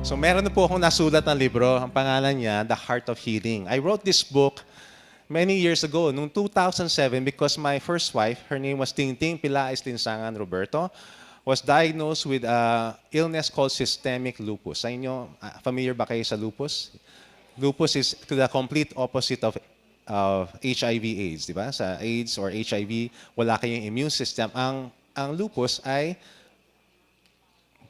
So meron na po akong nasulat na libro. Ang pangalan niya, The Heart of Healing. I wrote this book many years ago, noong 2007, because my first wife, her name was Tingting Pilaes Linsangan Roberto, was diagnosed with a illness called systemic lupus. Sa inyo, familiar ba kayo sa lupus? Lupus is to the complete opposite of HIV/AIDS, di ba? Sa AIDS or HIV, wala kayong immune system. Ang lupus ay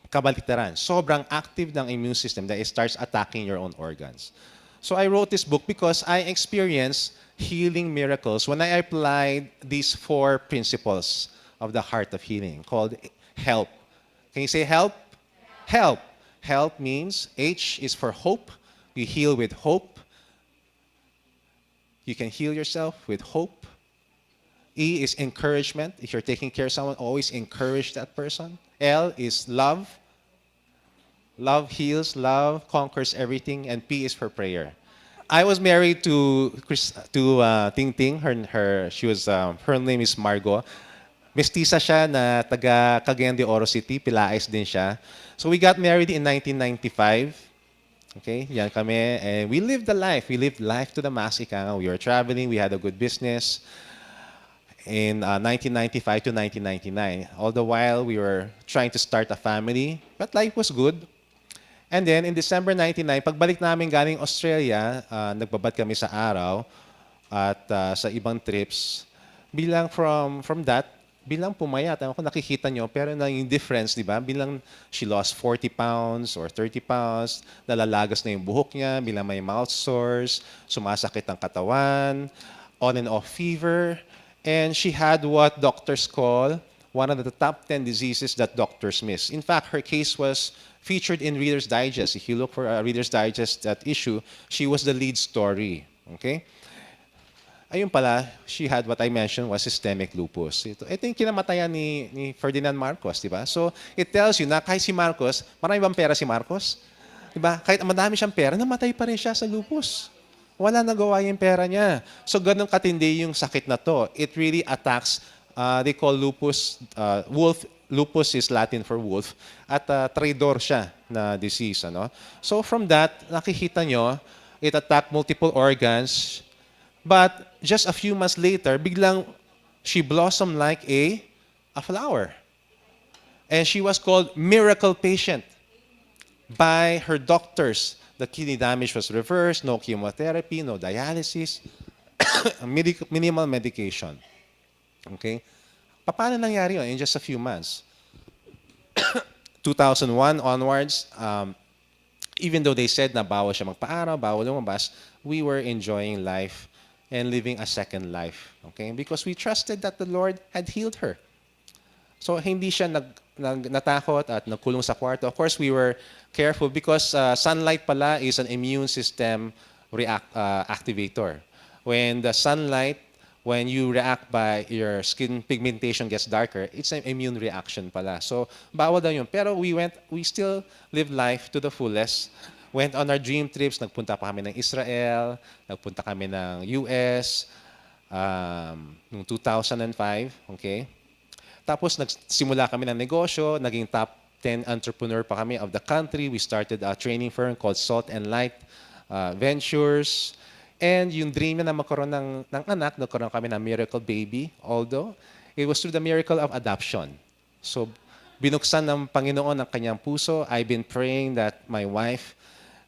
kabaliktaran. Sobrang active ng immune system that it starts attacking your own organs. So I wrote this book because I experienced healing miracles when I applied these 4 principles of the heart of healing called HELP. Can you say help? Help. Help means H is for hope. You heal with hope. You can heal yourself with hope. E is encouragement. If you're taking care of someone, always encourage that person. L is love. Love heals, love conquers everything, and P is for prayer. I was married to Ting Ting. Her name is Margo. Mestiza siya na taga Cagayan de Oro City, Pilaes din siya. So we got married in 1995. Okay, yan kami. And we lived the life. We lived life to the max. We were traveling. We had a good business in 1995 to 1999. All the while, we were trying to start a family, but life was good. And then, in December 99, pagbalik namin galing Australia, nagbabad kami sa araw at sa ibang trips. Bilang from that, bilang pumayat, ako nakikita nyo, pero na yung difference, di ba? Bilang she lost 40 pounds or 30 pounds, nalalagas na yung buhok niya, bilang may mouth sores, sumasakit ang katawan, on and off fever, and she had what doctors call one of the top 10 diseases that doctors miss. In fact, her case was featured in Reader's Digest. If you look for a Reader's Digest that issue, she was the lead story. Okay? Ayun pala, she had what I mentioned was systemic lupus. Ito yung kinamatayan ni Ferdinand Marcos, di ba? So, it tells you na kahit si Marcos, marami bang pera si Marcos? Di ba? Kahit madami siyang pera, namatay pa rin siya sa lupus. Wala nagawa yung pera niya. So, ganun katindi yung sakit na to. It really attacks, they call lupus, wolf. Lupus is Latin for wolf. At traidor siya na disease. Ano? So, from that, nakikita nyo, it attacked multiple organs. But just a few months later, biglang she blossomed like a flower. And she was called miracle patient by her doctors. The kidney damage was reversed, no chemotherapy, no dialysis, minimal medication. Okay? Paano nangyari yun in just a few months? 2001 onwards, even though they said na bawal siya magpaaraw, bawal lumabas, we were enjoying life and living a second life. Okay? Because we trusted that the Lord had healed her. So hindi siya natakot at nagkulong sa kwarto. Of course, we were careful because sunlight pala is an immune system activator. When the sunlight, when you react by your skin pigmentation gets darker, it's an immune reaction pala. So bawal daw yun. Pero we still lived life to the fullest. Went on our dream trips, nagpunta pa kami ng Israel, nagpunta kami ng US, noong 2005, okay? Tapos nagsimula kami ng negosyo, naging top 10 entrepreneur pa kami of the country. We started a training firm called Salt and Light Ventures. And yung dream na magkaroon ng anak, nagkaroon kami ng miracle baby, although it was through the miracle of adoption. So binuksan ng Panginoon ang kanyang puso. I've been praying that my wife,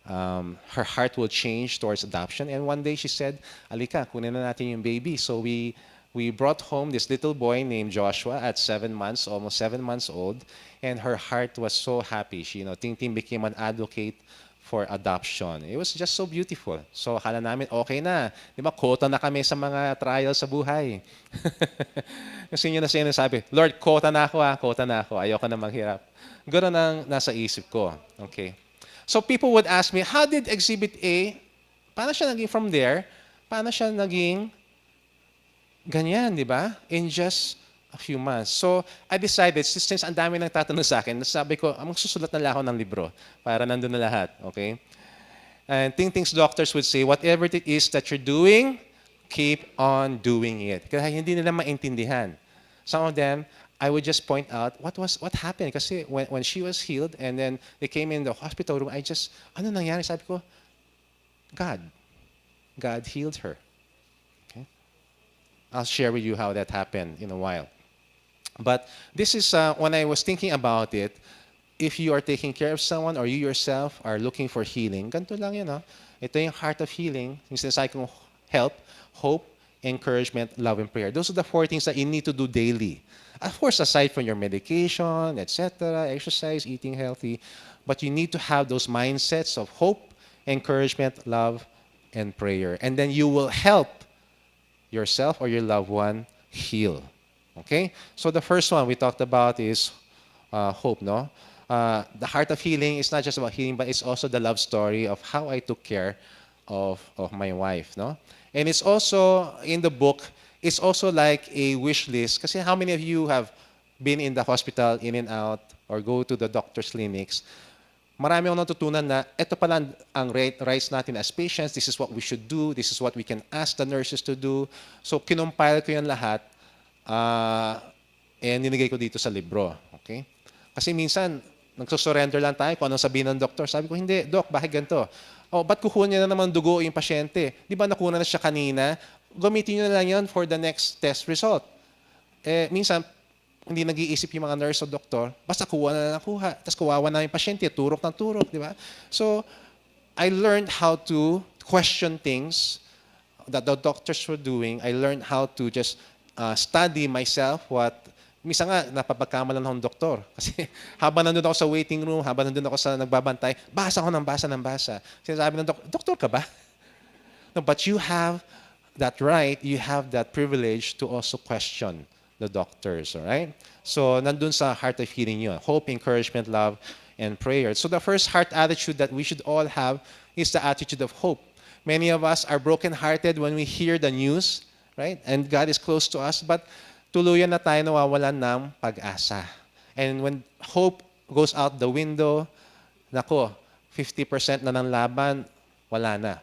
her heart will change towards adoption. And one day she said, "Alika, kunin na natin yung baby." So we brought home this little boy named Joshua at 7 months, almost 7 months old. And her heart was so happy. She, Ting Ting became an advocate for adoption. It was just so beautiful. So akala namin, okay na. Di ba, quota na kami sa mga trials sa buhay. Kasi yun na sinasabi, Lord, quota na ako quota na ako. Ayoko na maghirap. Ganoon ang nasa isip ko. Okay. So people would ask me, how did Exhibit A, paano siya naging from there, paano siya naging ganyan, di ba? In just a few months. So, I decided, since ang dami nang tatanong sa akin, sabi ko, magsusulat na lang ako ng libro para nandun na lahat, okay? And Ting Ting's doctors would say, whatever it is that you're doing, keep on doing it. Kaya hindi nila maintindihan. Some of them, I would just point out what happened. Kasi when she was healed and then they came in the hospital room, ano nangyari? Sabi ko, God. God healed her. Okay? I'll share with you how that happened in a while. But this is, when I was thinking about it, if you are taking care of someone or you yourself are looking for healing, ganito lang yun, ha? Ito yung heart of healing. Yung sinasabi kong help, hope, encouragement, love, and prayer. Those are the 4 things that you need to do daily. Of course, aside from your medication, etc., exercise, eating healthy, but you need to have those mindsets of hope, encouragement, love, and prayer. And then you will help yourself or your loved one heal. Okay? So the first one we talked about is hope, no? The heart of healing is not just about healing, but it's also the love story of how I took care of my wife, no? And it's also, in the book, it's also like a wish list. Kasi how many of you have been in the hospital, in and out, or go to the doctor's clinics? Marami akong natutunan na ito pala ang rights natin as patients, this is what we should do, this is what we can ask the nurses to do. So, kinumpile ko yan lahat, and ninigay ko dito sa libro. Okay? Kasi minsan, nagsusurrender lang tayo kung anong sabihin ng doktor. Sabi ko, hindi, Doc, bakit ganito? O, ba't kukuha niya na naman dugo yung pasyente? Di ba nakuha na siya kanina? Gamitin niyo na lang yan for the next test result. Minsan, hindi nag-iisip yung mga nurse o doktor, basta kuha na nakuha. Tapos kuwawa na yung pasyente, turok ng turok, di ba? So, I learned how to question things that the doctors were doing. I learned how to just study myself minsan nga, napapagkamalan akong doktor. Kasi habang nandun ako sa waiting room, habang nandun ako sa nagbabantay, basa ako ng basa. Sinasabi ng doktor ka ba? No, but you have that right, you have that privilege to also question the doctors, all right? So, nandun sa heart of healing yun. Hope, encouragement, love, and prayer. So, the first heart attitude that we should all have is the attitude of hope. Many of us are brokenhearted when we hear the news, right? And God is close to us, but tuluyan na tayo nawawalan ng pag-asa. And when hope goes out the window, nako, 50% na ng laban, wala na.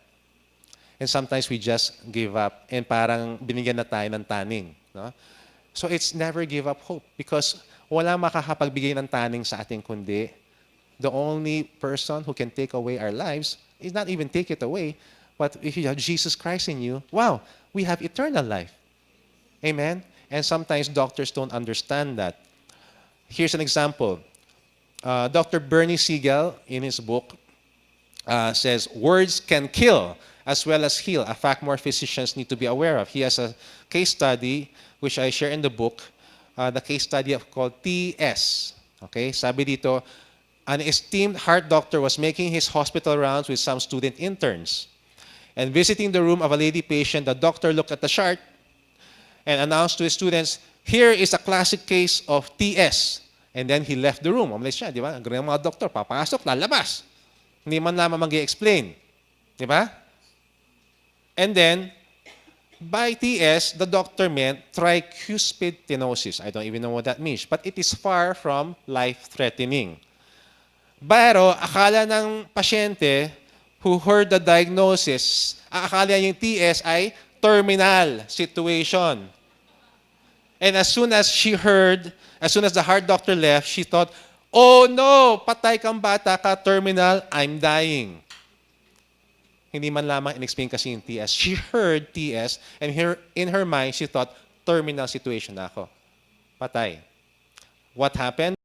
And sometimes we just give up and parang binigyan na tayo ng taning. No? So it's never give up hope because wala makakapagbigay ng taning sa ating kundi the only person who can take away our lives is not even take it away, but if you have Jesus Christ in you, wow, we have eternal life. Amen? And sometimes doctors don't understand that. Here's an example. Dr. Bernie Siegel, in his book, says, words can kill as well as heal, a fact more physicians need to be aware of. He has a case study, which I share in the book, the case study called TS. Okay, sabi dito, an esteemed heart doctor was making his hospital rounds with some student interns. And visiting the room of a lady patient, the doctor looked at the chart and announced to his students, here is a classic case of TS. And then he left the room. Umalis siya, di ba? Ang ganyan mga doktor, papasok, lalabas. Hindi man lamang mag-i-explain. Di ba? And then, by TS, the doctor meant tricuspid stenosis. I don't even know what that means. But it is far from life-threatening. Pero, akala ng pasyente who heard the diagnosis, akala yung TS ay terminal situation. And as soon as the heart doctor left, she thought, oh no, patay kang bata ka, terminal, I'm dying. Hindi man lamang in-explain kasi yung TS. She heard TS, and in her mind, she thought, terminal situation na ako. Patay. What happened?